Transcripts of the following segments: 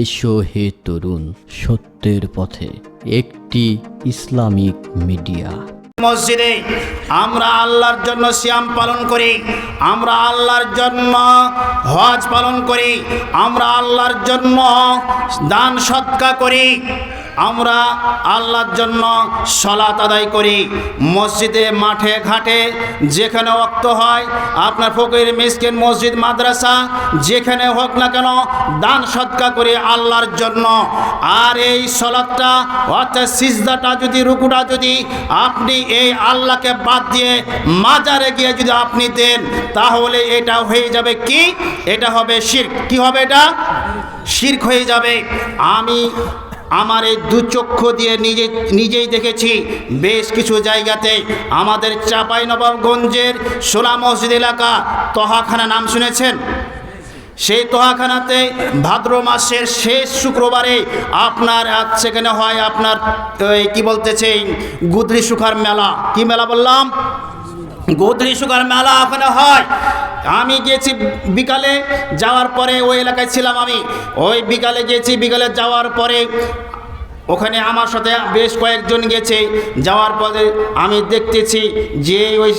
এসো হে তরুণ, সত্যের পথে, একটি ইসলামিক মিডিয়া। মসজিদে আমরা আল্লাহর জন্য সিয়াম পালন করি, আমরা আল্লাহর জন্য হজ পালন করি, আমরা আল্লাহর জন্য দান সদকা করি, আমরা আল্লাহর জন্য সালাত আদায় করি। মসজিদে, মাঠে ঘাটে যেখানে ওয়াক্ত হয়, আপনার ফকির মিসকিন মসজিদ মাদ্রাসা যেখানে হোক না কেন দান সদকা করি আল্লাহর জন্য। আর এই সালাতটা অর্থাৎ সিজদাটা যদি, রুকুটা যদি আপনি এই আল্লাহকে বাদ দিয়ে মাজারে গিয়ে যদি আপনি দেন, তাহলে এটা হয়ে যাবে কি? এটা হবে শিরক। কি হবে? এটা শিরক হয়ে যাবে। আমি আমার এই দুচক্ষু দিয়ে নিজেই দেখেছি বেশ কিছু জায়গাতে। আমাদের চাঁপাইনবাবগঞ্জের সোলা মসজিদ এলাকা তহাখানা নাম শুনেছেন? সেই তহাখানাতে ভাদ্র মাসের শেষ শুক্রবারে আপনার সেখানে হয় আপনার কি বলতেছে গুদরি সুখার মেলা। কি মেলা বললাম? গুদরি সুখার মেলা ওখানে হয়। আমি গেছি বিকালে, যাওয়ার পরে ওই এলাকায় ছিলাম আমি, ওই বিকালে গেছি। বিকালে যাওয়ার পরে ওখানে আমার সাথে বেশ কয়েকজন গেছে। যাওয়ার পরে আমি দেখতেছি যে ওই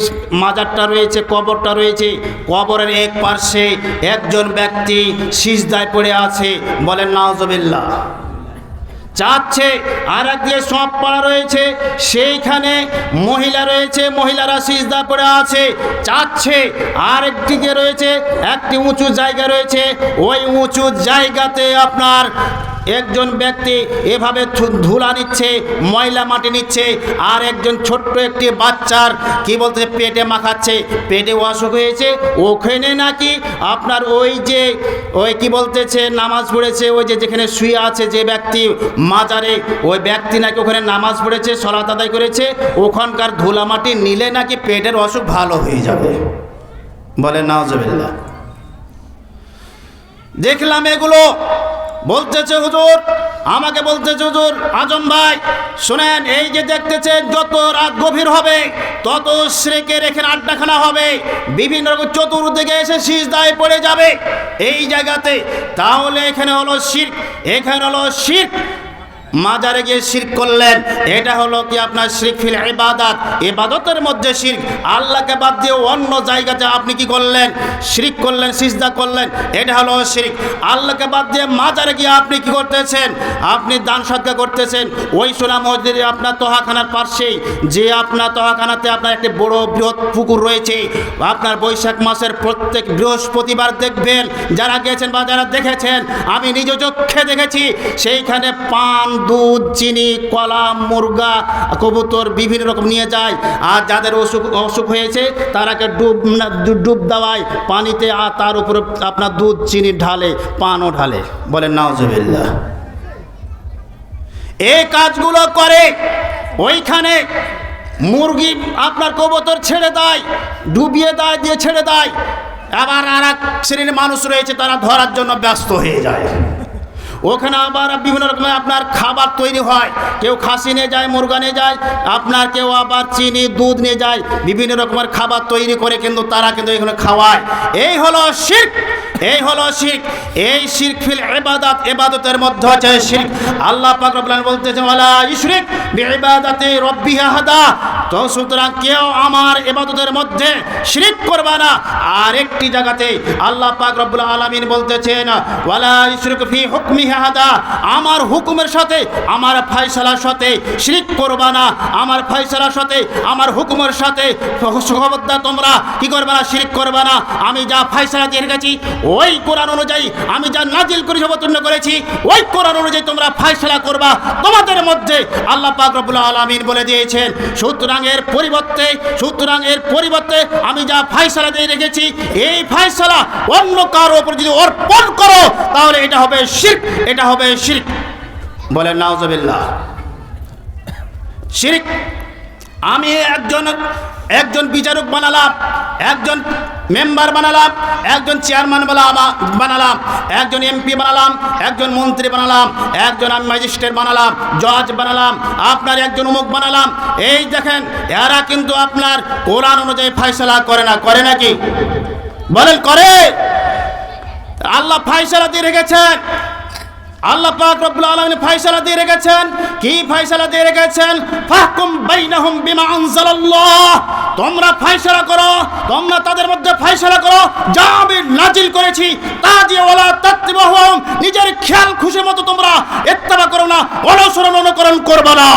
মাজারটা রয়েছে, কবরটা রয়েছে, কবরের এক পার্শ্বে একজন ব্যক্তি সিজদায় পড়ে আছে। বলেন নাউজুবিল্লাহ। চাচ্ছে আর একদিকে সব পাড়া রয়েছে, সেইখানে মহিলা রয়েছে, মহিলারা সিজদা পড়ে আছে, চাচ্ছে। আর একদিকে রয়েছে একটি উঁচু জায়গা রয়েছে, ওই উঁচু জায়গাতে আপনার একজন ব্যক্তি এভাবে ধুলা নিচ্ছে, ময়লা মাটি নিচ্ছে, আর একজন ছোট্ট একটি বাচ্চার কি বলতে পেটে মাখাচ্ছে। পেটে অসুখ হয়েছে, ওখানে নাকি আপনার ওই যে ওই কি বলতেছে নামাজ পড়েছে, ওই যে যেখানে শুয়ে আছে যে ব্যক্তি মাজারে, ওই ব্যক্তি নাকি ওখানে নামাজ পড়েছে, সালাত আদায় করেছে, ওখানকার ধুলা মাটি নিলে নাকি পেটের অসুখ ভালো হয়ে যাবে। বলেন নাউজুবিল্লাহ। দেখলাম এগুলো, বলতেছে হুজুর, আমাকে বলতেছে হুজুর আজম ভাই শোনেন, এই যে দেখতেছেন যত রাত গভীর হবে তত শিরকের এখানে আড্ডাখানা হবে, বিভিন্ন রকম চতুর্দিকে এসে সিজদায় পড়ে যাবে এই জায়গাতে। তাহলে এখানে হলো শিরক, এখানে হলো শিরক। মাজারে গিয়ে শিরক করলেন, এটা হলো কি আপনার শিরক ফিল ইবাদাত, ইবাদতের মধ্যে শিরক। আল্লাহকে বাদ দিয়ে অন্য জায়গাতে আপনি কি করলেন? শিরক করলেন, সিজদা করলেন, এটা হলো শিরক। আল্লাহকে বাদ দিয়ে মাজারে গিয়ে আপনি কি করতেছেন? আপনি দান সদকা করতেছেন। ওই সোনা মসজিদে আপনার তহাখানার পাশেই যে আপনার তহাখানাতে আপনার একটি বড় বৃহৎ পুকুর রয়েছে। আপনার বৈশাখ মাসের প্রত্যেক বৃহস্পতিবার দেখবেন, যারা গেছেন বা যারা দেখেছেন, আমি নিজ চোখে দেখেছি, সেইখানে পান, দুধ, চিনি, কলা, মুরগা, কবুতর বিভিন্ন রকম নিয়ে যায়। আর যাদের অসুখ হয়েছে তারাকে ডুব দেওয়ায় পানিতে, আর তার উপরে আপনার দুধ, চিনি ঢালে, পানও ঢালে। বলেন নাউজুবিল্লাহ। এই কাজগুলো করে। ওইখানে মুরগি আপনার কবুতর ছেড়ে দেয়, ডুবিয়ে দেয়, দিয়ে ছেড়ে দেয়। আবার আর এক শ্রেণীর মানুষ রয়েছে, তারা ধরার জন্য ব্যস্ত হয়ে যায়। ওখানে আবার বিভিন্ন রকমের আপনার খাবার তৈরি হয়, কেউ খাসি নিয়ে যায়, মুরগা নিয়ে যায়, আপনার কেউ আবার চিনি, দুধ নিয়ে যায়, বিভিন্ন রকমের খাবার তৈরি করে কিন্তু তারা কিন্তু এখানে খাওয়ায়। এই হলো শিরক, এই হলো শিরক। এই শিরক ফিল ইবাদাত, ইবাদতের মধ্যে আছে শিরক। আল্লাহ পাক রব্বুল আলামিন বলতেছেন ওয়ালা ইশরিক বিইবাদাতি রাব্বিহি আহাদা। তো সুতরাং কেউ আমার ইবাদতের মধ্যে শিরক করবে না। আর একটি জায়গাতে আল্লাহ পাক রব্বুল আলামিন বলতেছেন ওয়ালা ইশরিক ফি হুকমিহি আহাদা, আমার হুকুমের সাথে, আমার ফয়সালার সাথে শিরক করবে না। আমার ফয়সালার সাথে, আমার হুকুমের সাথে খবরদার তোমরা কি করবে না? শিরক করবে না। আমি যা ফয়সালা দিয়ে রেখেছি, ওই কোরআন অনুযায়ী, আমি যা নাজিল করে অবতীর্ণ করেছি, ওই কোরআন অনুযায়ী তোমরা ফয়সালা করবা তোমাদের মধ্যে। আল্লাহ পাক রব্বুল আলামিন বলে দিয়েছেন। সুতরাং এর পরিবর্তে আমি যা ফয়সালা দিয়ে রেখেছি, এই ফয়সালা অন্য কারো উপর যদি অর্পণ করো, তাহলে এটা হবে শিরক, এটা হবে শিরক। বলেন নাউজুবিল্লাহ। শিরক। আমি একজন বিচারক বানালাম, একজন মেম্বার বানালাম, একজন চেয়ারম্যান বানালাম, একজন এমপি বানালাম, একজন মন্ত্রী বানালাম, একজন আমি ম্যাজিস্ট্রেট বানালাম, জজ বানালাম, আপনার একজন অমুক বানালাম। এই দেখেন, এরা কিন্তু আপনার কোরআন অনুযায়ী ফয়সালা করে না। করে নাকি? বলেন করে। আল্লাহ ফয়সালা দিয়ে রেখেছেন। আল্লাহ পাক রব্বুল আলামিন ফয়সালা দিয়ে রেখেছেন। কি ফয়সালা দিয়ে রেখেছেন? ফাহকুম বাইনাহুম বিমা আনজালাল্লাহ, তোমরা ফয়সালা করো, তোমরা তাদের মধ্যে ফয়সালা করো যা আমি নাজিল করেছি, তা দিয়ে ওয়ালা তাত্তাবিহুম, নিজের খেয়াল খুশি মতো তোমরা ইত্তেবা করো না, অনুসরণ অনুকরণ করবে না।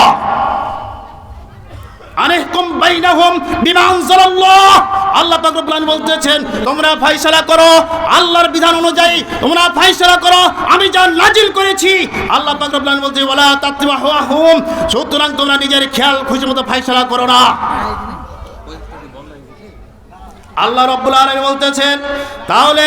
আনহকুম বাইনাহুম বিমা আনজালাল্লাহ, আল্লাহ পাক রব্বুল আলামিন বলতেছেন তোমরা ফয়সালা করো আল্লাহর বিধান অনুযায়ী, তোমরা ফয়সালা করো আমি যা নাজিল করেছি। আল্লাহ পাক রব্বুল আলামিন বলতে ওয়ালা তাত্তাবিহুম, সুতরাং তোমরা নিজের খেয়াল খুশি মতো ফয়সালা করো না। আল্লাহ রাব্বুল আলামিন বলতেছেন তাহলে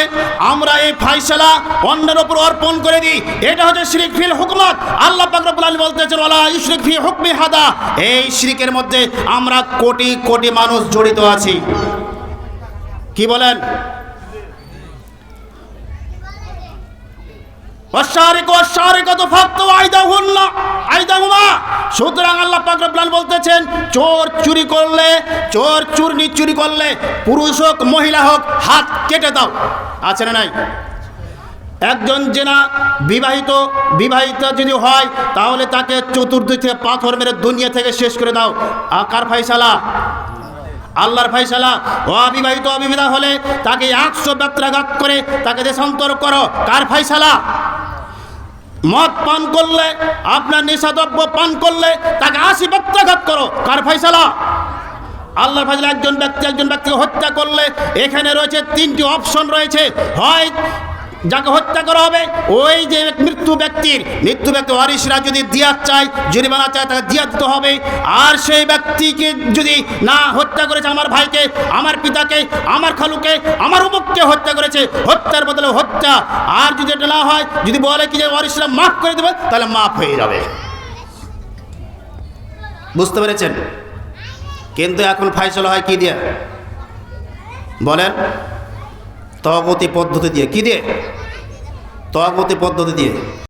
আমরা এই ফয়সালা অন্যের উপর অর্পণ করে দিই, এটা হচ্ছে শিরক ফিল হুকমাত। আল্লাহ পাক রব্বুল আলামিন বলতেছেন ওয়ালা ইউশরিক ফি হুকমি হাদা, এই শিরকের মধ্যে আমরা কোটি কোটি মানুষ জড়িত আছি। কি বলেন? সুতরাং আল্লাহ পাক রব্বুল আলামিন বলতেছেন চোর চুরি করলে পুরুষ হোক মহিলা হোক হাত কেটে দাও, আছে না নাই? একজন জেনা বিবাহিত যদি হয় তাহলে তাকে চতুর্দিক থেকে পাথর মেরে দুনিয়া থেকে শেষ করে দাও। কার ফয়সালা? আল্লাহর ফয়সালা। অবিবাহিতা হলে তাকে 100 ব্যত্রাঘাত করে তাকে দেশান্তর করো, কার ফয়সালা? মদ পান করলে, আপনার নেশাদ্রব্য পান করলে তাকে 80 ব্যত্রাঘাত করো, কার ফয়সালা? আল্লাহর ফয়সালা। একজন ব্যক্তিকে হত্যা করলে এখানে রয়েছে 3টি অপশন রয়েছে, হয় যাকে হত্যা করা হবে ওই যে মৃত্যু ব্যক্তির ওয়ারিশরা যদি দিয়াত চায়, জরিমানা চায়, তাকে দিয়াত দিতে হবে। আর সেই ব্যক্তিকে যদি না হত্যা করেছে, আমার ভাইকে, আমার পিতাকে, আমার খালুকে, আমার অমুককে হত্যা করেছে, হত্যার বদলে হত্যা। আর যদি এটা না হয়, যদি বলে কি যে ওয়ারিশরা মাফ করে দেবে, তাহলে মাফ হয়ে যাবে। বুঝতে পেরেছেন? কিন্তু এখন ফয়সালা হয় কি দিয়ে বলেন? তওয়াগুতি পদ্ধতি দিয়ে। কি দিয়ে? তওয়াগুতি পদ্ধতি দিয়ে।